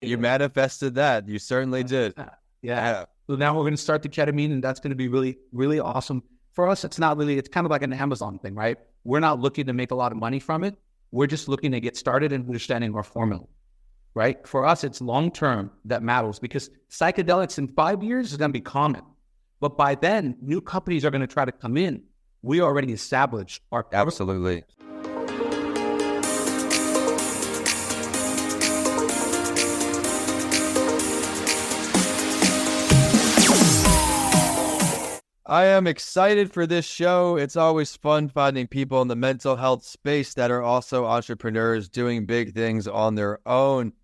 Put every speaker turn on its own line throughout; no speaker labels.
You manifested that. You certainly did.
Yeah. So now we're going to start the ketamine, and that's going to be really, really awesome. For us, it's kind of like an Amazon thing, right? We're not looking to make a lot of money from it. We're just looking to get started and understanding our formula, right? For us, it's long-term that matters, because psychedelics in 5 years is going to be common. But by then, new companies are going to try to come in. We already established our...
Absolutely. I am excited for this show. It's always fun finding people in the mental health space that are also entrepreneurs doing big things on their own.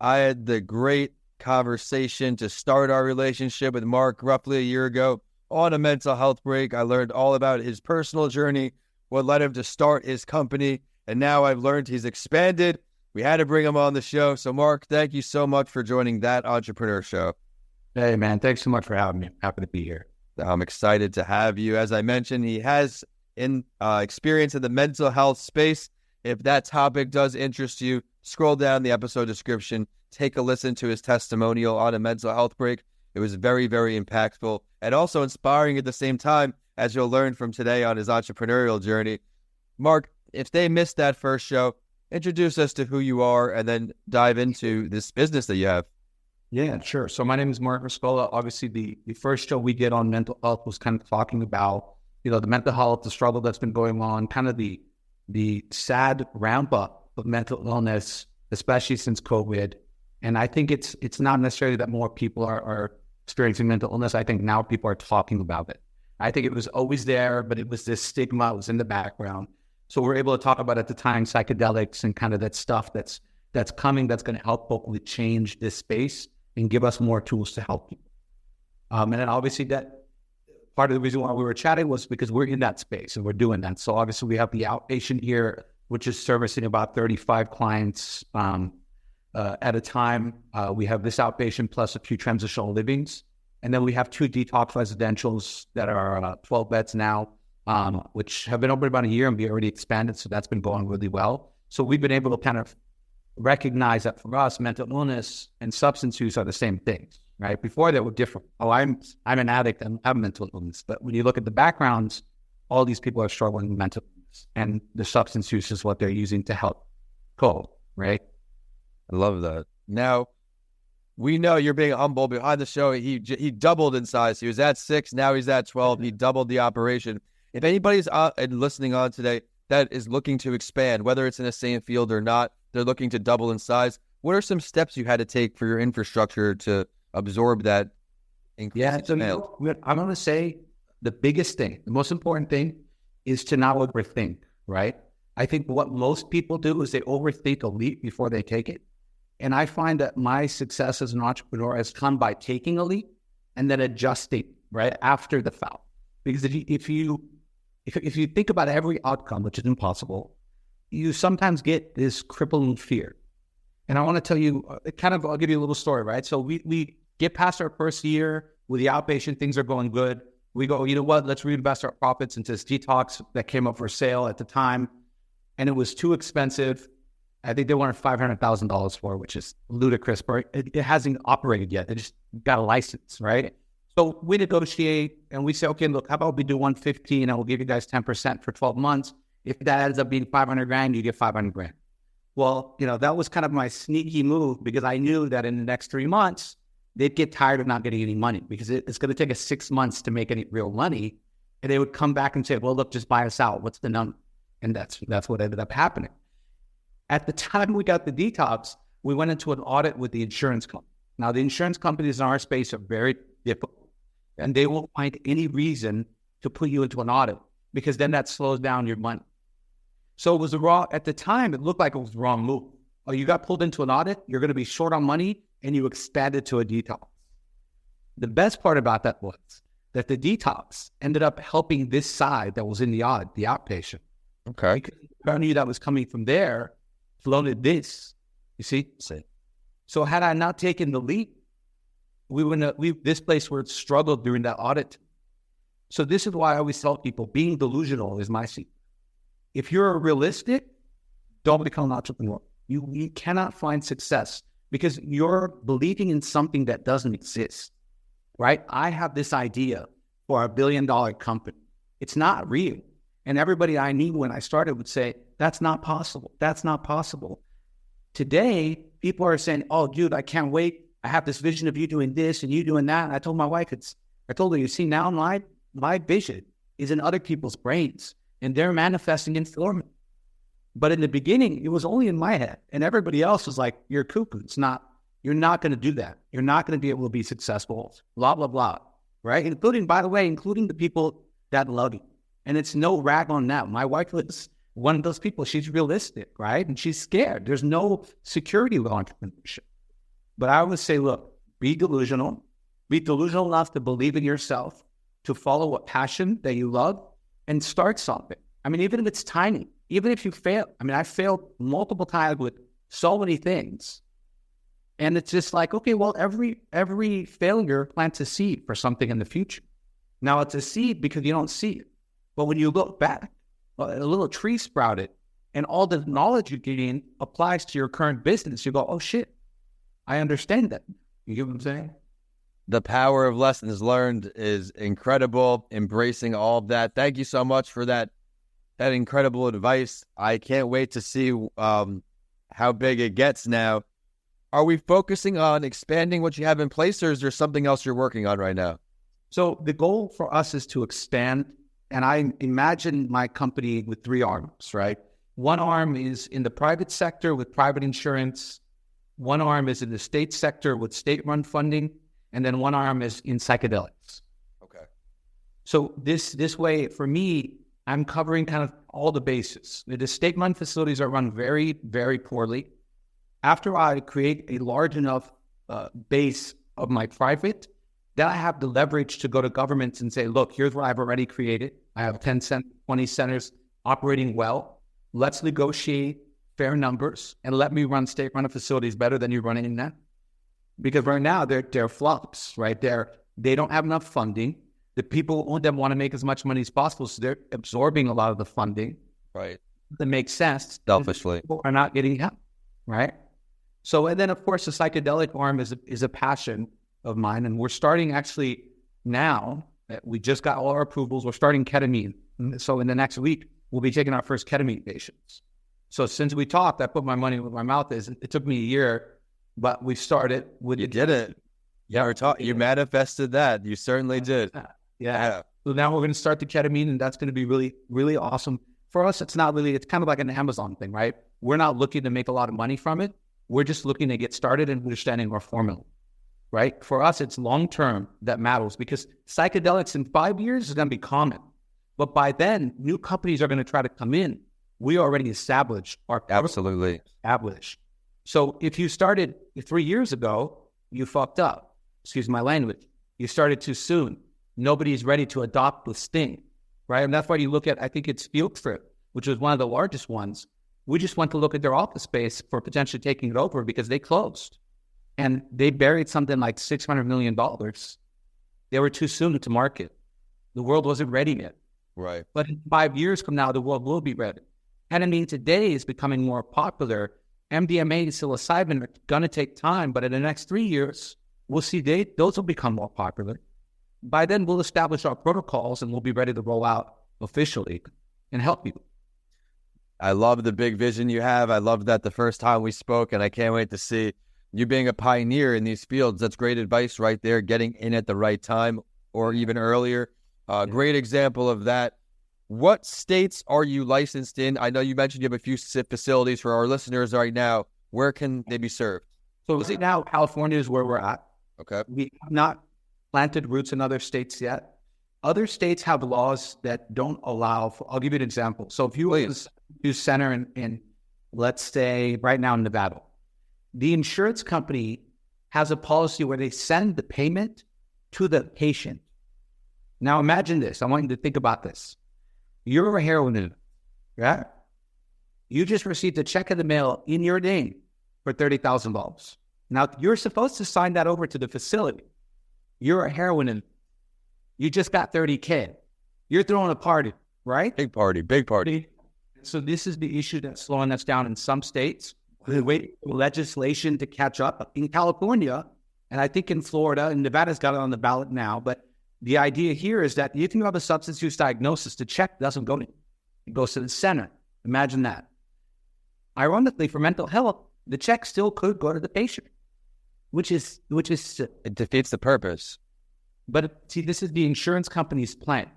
I had the great conversation to start our relationship with Mark roughly a year ago on a mental health break. I learned all about his personal journey, what led him to start his company, and now I've learned he's expanded. We had to bring him on the show. So Mark, thank you so much for joining That Entrepreneur Show.
Hey man, thanks so much for having me. Happy to be here.
I'm excited to have you. As I mentioned, he has experience in the mental health space. If that topic does interest you, scroll down the episode description, take a listen to his testimonial on a mental health break. It was very, very impactful and also inspiring at the same time, as you'll learn from today on his entrepreneurial journey. Mark, if they missed that first show, introduce us to who you are and then dive into this business that you have.
Yeah, sure. So my name is Mark Rizkallah. Obviously, the first show we did on mental health was kind of talking about, the mental health, the struggle that's been going on, kind of the sad ramp up of mental illness, especially since COVID. And I think it's not necessarily that more people are experiencing mental illness. I think now people are talking about it. I think it was always there, but it was this stigma, it was in the background. So we're able to talk about at the time psychedelics and kind of that stuff that's coming, that's going to help hopefully change this space and give us more tools to help people. And then obviously that part of the reason why we were chatting was because we're in that space and we're doing that. So obviously we have the outpatient here, which is servicing about 35 clients at a time. We have this outpatient plus a few transitional livings. And then we have 2 detox residentials that are 12 beds now, which have been open about a year and we already expanded. So that's been going really well. So we've been able to kind of recognize that for us, mental illness and substance use are the same things, right? Before they were different. Oh, I'm an addict and I have mental illness. But when you look at the backgrounds, all these people are struggling with mental illness, and the substance use is what they're using to help cope, right?
I love that. Now, we know you're being humble. Behind the show, he doubled in size. He was at 6, now he's at 12. He doubled the operation. If anybody's listening on today that is looking to expand, whether it's in the same field or not, they're looking to double in size, what are some steps you had to take for your infrastructure to absorb that increase?
Yeah, so I'm going to say the biggest thing, the most important thing is to not overthink, right? I think what most people do is they overthink a leap before they take it. And I find that my success as an entrepreneur has come by taking a leap and then adjusting, right, after the foul. Because if you think about every outcome, which is impossible, you sometimes get this crippling fear. And I want to tell you, I'll give you a little story, right? So we get past our first year with the outpatient, things are going good. We go, you know what, let's reinvest our profits into this detox that came up for sale at the time. And it was too expensive. I think they wanted $500,000 for it, which is ludicrous, but it hasn't operated yet. They just got a license, right? So we negotiate and we say, okay, look, how about we do 150 and I will give you guys 10% for 12 months. If that ends up being 500 grand, you get 500 grand. Well, that was kind of my sneaky move because I knew that in the next 3 months, they'd get tired of not getting any money because it's going to take us 6 months to make any real money. And they would come back and say, well, look, just buy us out. What's the number? And that's what ended up happening. At the time we got the detox, we went into an audit with the insurance company. Now, the insurance companies in our space are very difficult, and they won't find any reason to put you into an audit because then that slows down your money. So it was at the time, it looked like it was the wrong move. Oh, you got pulled into an audit, you're going to be short on money, and you expanded to a detox. The best part about that was that the detox ended up helping this side that was in the audit, the outpatient.
Okay.
Because the revenue that was coming from there floated this, you see? So had I not taken the leap, we wouldn't have, this place where it struggled during that audit. So this is why I always tell people, being delusional is my secret. If you're realistic, don't become an entrepreneur. You cannot find success because you're believing in something that doesn't exist, right? I have this idea for a $1 billion company. It's not real. And everybody I knew when I started would say, that's not possible. That's not possible. Today, people are saying, oh, dude, I can't wait. I have this vision of you doing this and you doing that. And I told my wife, I told her, you see, now my vision is in other people's brains and they're manifesting it for me. But in the beginning, it was only in my head and everybody else was like, you're cuckoo. You're not going to do that. You're not going to be able to be successful, blah, blah, blah, right? Including, by the way, including the people that love you. And it's no rag on them. My wife was one of those people. She's realistic, right? And she's scared. There's no security with entrepreneurship. But I would say, look, be delusional. Be delusional enough to believe in yourself, to follow a passion that you love, and start something. I mean, even if it's tiny, even if you fail. I mean, I failed multiple times with so many things. And it's just like, okay, well, every failure plants a seed for something in the future. Now, it's a seed because you don't see it. But when you look back, a little tree sprouted, and all the knowledge you gain applies to your current business. You go, oh, shit, I understand that. You get what I'm saying?
The power of lessons learned is incredible. Embracing all of that. Thank you so much for that incredible advice. I can't wait to see how big it gets now. Are we focusing on expanding what you have in place, or is there something else you're working on right now?
So the goal for us is to expand. And I imagine my company with 3 arms, right? One arm is in the private sector with private insurance. One arm is in the state sector with state-run funding. And then one arm is in psychedelics.
Okay.
So this way, for me, I'm covering kind of all the bases. The state-run facilities are run very, very poorly. After I create a large enough base of my private, then I have the leverage to go to governments and say, look, here's what I've already created. I have 10, 20 centers operating well. Let's negotiate fair numbers and let me run state-run facilities better than you're running in that. Because right now they're flops, right? They don't have enough funding. The people on them want to make as much money as possible, so they're absorbing a lot of the funding.
Right.
That makes sense.
Selfishly.
People are not getting help, right? So, and then of course the psychedelic arm is a passion of mine, and we're starting actually now. We just got all our approvals. We're starting ketamine. So in the next week, we'll be taking our first ketamine patients. So since we talked, I put my money where my mouth is. It took me a year, but we started.
You did it. Yeah, you manifested that. You certainly did.
Yeah. So now we're going to start the ketamine, and that's going to be really, really awesome. For us, it's kind of like an Amazon thing, right? We're not looking to make a lot of money from it. We're just looking to get started and understanding our formula. Right? For us, it's long-term that matters, because psychedelics in 5 years is going to be common. But by then, new companies are going to try to come in. We already established our
Absolutely
established. So if you started 3 years ago, you fucked up. Excuse my language. You started too soon. Nobody's ready to adopt this thing, right? And that's why you look at, I think it's Field Trip, which was one of the largest ones. We just went to look at their office space for potentially taking it over because they closed. And they buried something like $600 million. They were too soon to market. The world wasn't ready yet.
Right.
But in 5 years from now, the world will be ready. Ketamine today is becoming more popular. MDMA and psilocybin are going to take time, but in the next 3 years, we'll see those will become more popular. By then, we'll establish our protocols and we'll be ready to roll out officially and help people.
I love the big vision you have. I love that the first time we spoke, and I can't wait to see you being a pioneer in these fields. That's great advice right there, getting in at the right time or even earlier. Great example of that. What states are you licensed in? I know you mentioned you have a few facilities. For our listeners right now, where can they be served?
So right now, California is where we're at.
Okay.
We have not planted roots in other states yet. Other states have laws that don't allow for, I'll give you an example. So if you use center in, let's say right now in Nevada, the insurance company has a policy where they send the payment to the patient. Now imagine this. I want you to think about this. You're a heroin addict, right? You just received a check in the mail in your name for $30,000. Now you're supposed to sign that over to the facility. You're a heroin addict. You just got $30K. You're throwing a party, right?
Big party.
So this is the issue that's slowing us down in some states. We wait for legislation to catch up. In California, and I think in Florida, and Nevada's got it on the ballot now, but the idea here is that if you have a substance use diagnosis, the check doesn't go to you. It goes to the center. Imagine that. Ironically, for mental health, the check still could go to the patient, which is
It defeats the purpose.
But see, this is the insurance company's plan.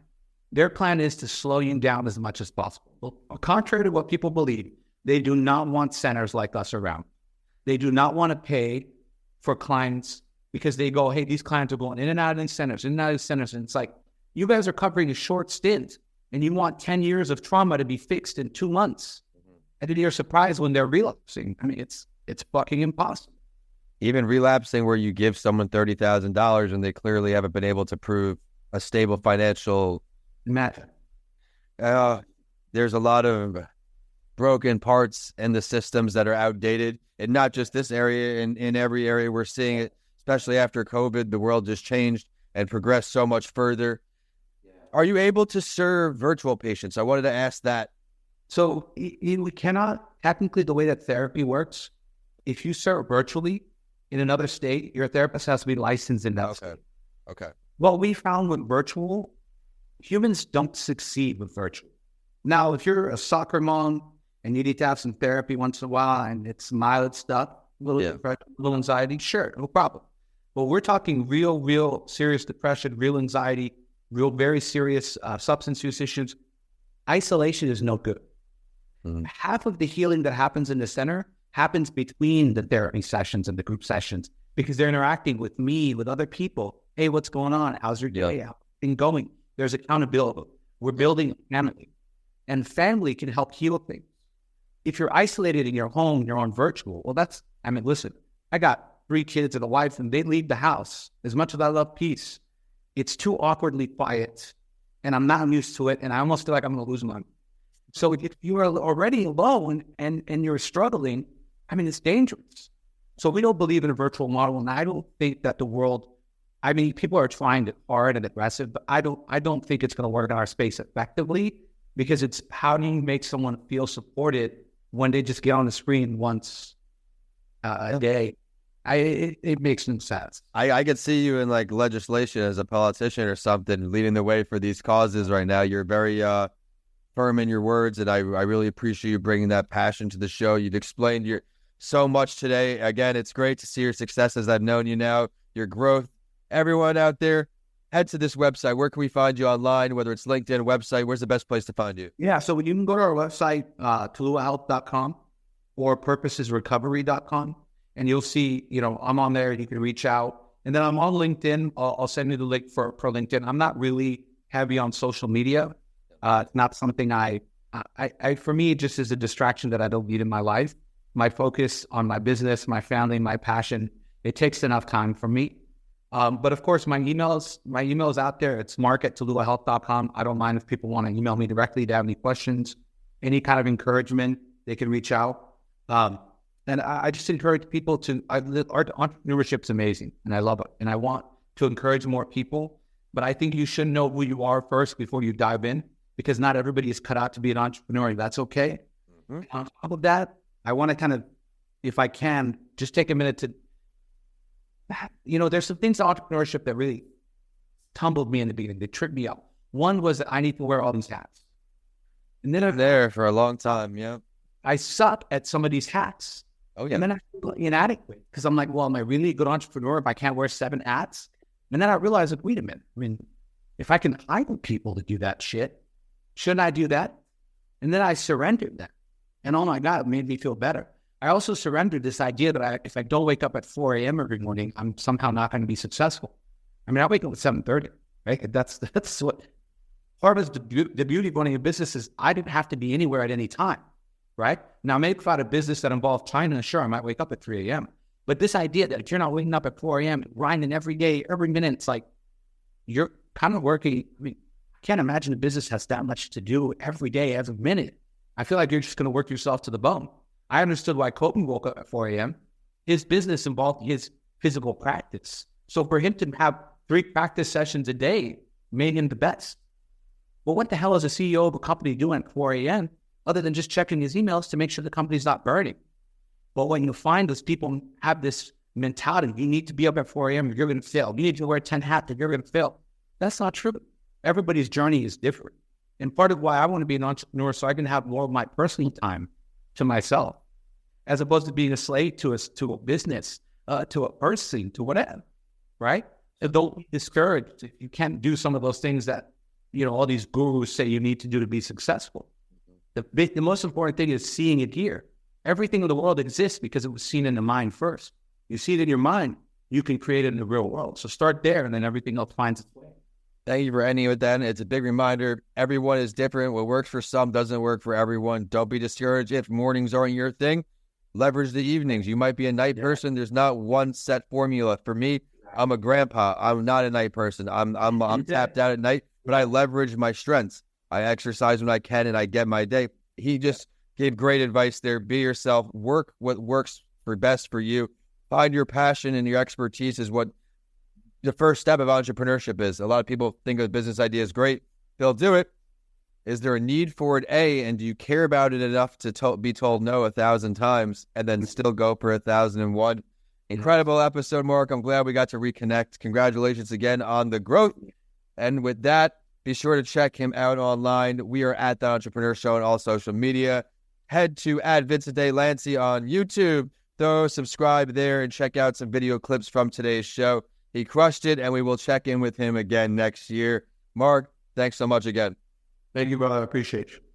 Their plan is to slow you down as much as possible. Well, contrary to what people believe, they do not want centers like us around. They do not want to pay for clients because they go, hey, these clients are going in and out of these centers, in and out of these centers. And it's like, you guys are covering a short stint and you want 10 years of trauma to be fixed in 2 months. And then you're surprised when they're relapsing. I mean, it's fucking impossible.
Even relapsing where you give someone $30,000 and they clearly haven't been able to prove a stable financial
matter.
There's a lot of broken parts in the systems that are outdated, and not just this area, in every area we're seeing it, especially after COVID. The world just changed and progressed so much further. Are you able to serve virtual patients? I wanted to ask that.
So we cannot, technically the way that therapy works, if you serve virtually in another state, your therapist has to be licensed in that state.
Okay.
What we found with virtual, humans don't succeed with virtual. Now, if you're a soccer mom and you need to have some therapy once in a while and it's mild stuff, little anxiety, sure, no problem. But we're talking real serious depression, real anxiety, real very serious substance use issues. Isolation is no good. Mm-hmm. Half of the healing that happens in the center happens between the therapy sessions and the group sessions because they're interacting with me, with other people. Hey, what's going on? How's your day? How's things going? There's accountability. We're building a family. And family can help heal things. If you're isolated in your home, you're on virtual. Well, listen, I got 3 kids and a wife, and they leave the house. As much as I love peace, it's too awkwardly quiet, and I'm not used to it, and I almost feel like I'm going to lose my. So if you are already alone and you're struggling, I mean, it's dangerous. So we don't believe in a virtual model, and I don't think that the world. I mean, people are trying it hard and aggressive, but I don't think it's going to work in our space effectively. Because it's how do you make someone feel supported when they just get on the screen once a day? It makes no sense.
I could see you in like legislation as a politician or something, leading the way for these causes right now. You're very firm in your words, and I really appreciate you bringing that passion to the show. You've explained so much today. Again, it's great to see your success as I've known you now, your growth. Everyone out there, head to this website. Where can we find you online, whether it's LinkedIn, website? Where's the best place to find you?
Yeah, so you can go to our website, tuluahealth.com or purposesrecovery.com, and you'll see, I'm on there. You can reach out. And then I'm on LinkedIn. I'll send you the link for LinkedIn. I'm not really heavy on social media. It's not something for me, it just is a distraction that I don't need in my life. My focus on my business, my family, my passion, it takes enough time for me. But of course, my email is out there. It's mark@tuluahealth.com. I don't mind if people want to email me directly to have any questions, any kind of encouragement, they can reach out. And I just encourage people entrepreneurship is amazing and I love it. And I want to encourage more people, but I think you should know who you are first before you dive in, because not everybody is cut out to be an entrepreneur. That's okay. Mm-hmm. On top of that, I want to kind of, if I can, just take a minute to, there's some things in entrepreneurship that really tumbled me in the beginning. They tripped me up. One was that I need to wear all these hats. And then I'm
there for a long time, yeah.
I suck at some of these hats.
Oh, yeah.
And then I feel inadequate because I'm like, well, am I really a good entrepreneur if I can't wear 7 hats? And then I realized, like, wait a minute. I mean, if I can hire people to do that shit, shouldn't I do that? And then I surrendered that. And oh my God, it made me feel better. I also surrendered this idea that if I don't wake up at 4 a.m. every morning, I'm somehow not going to be successful. I mean, I wake up at 7:30, right? That's what part of the beauty of running a business is. I didn't have to be anywhere at any time, right? Now, maybe if I had a business that involved China, sure, I might wake up at 3 a.m. But this idea that if you're not waking up at 4 a.m., grinding every day, every minute, it's like you're kind of working. I mean, I can't imagine a business has that much to do every day, every minute. I feel like you're just going to work yourself to the bone. I understood why Kobe woke up at 4 a.m. His business involved his physical practice. So for him to have 3 practice sessions a day made him the best. Well, what the hell is a CEO of a company doing at 4 a.m. other than just checking his emails to make sure the company's not burning? But when you find those people have this mentality, you need to be up at 4 a.m. you're going to fail. You need to wear 10 hats you're going to fail. That's not true. Everybody's journey is different. And part of why I want to be an entrepreneur so I can have more of my personal time to myself, as opposed to being a slave to a business, to a person, to whatever, right? And don't be discouraged if you can't do some of those things that, all these gurus say you need to do to be successful. The most important thing is seeing it here. Everything in the world exists because it was seen in the mind first. You see it in your mind, you can create it in the real world. So start there, and then everything else finds its way.
Thank you for ending with that. It's a big reminder. Everyone is different. What works for some doesn't work for everyone. Don't be discouraged if mornings aren't your thing. Leverage the evenings. You might be a night person. There's not one set formula. For me, I'm a grandpa. I'm not a night person. I'm tapped out at night, but I leverage my strengths. I exercise when I can, and I get my day. He just gave great advice there. Be yourself. Work what works for best for you. Find your passion and your expertise is what the first step of entrepreneurship is. A lot of people think a business idea is great. They'll do it. Is there a need for it? And do you care about it enough to be told no 1,000 times and then still go for 1,001? Incredible episode, Mark. I'm glad we got to reconnect. Congratulations again on the growth. And with that, be sure to check him out online. We are at The Entrepreneur Show on all social media. Head to @VincentDeLancey on YouTube. Subscribe there and check out some video clips from today's show. He crushed it, and we will check in with him again next year. Mark, thanks so much again.
Thank you, brother. I appreciate you.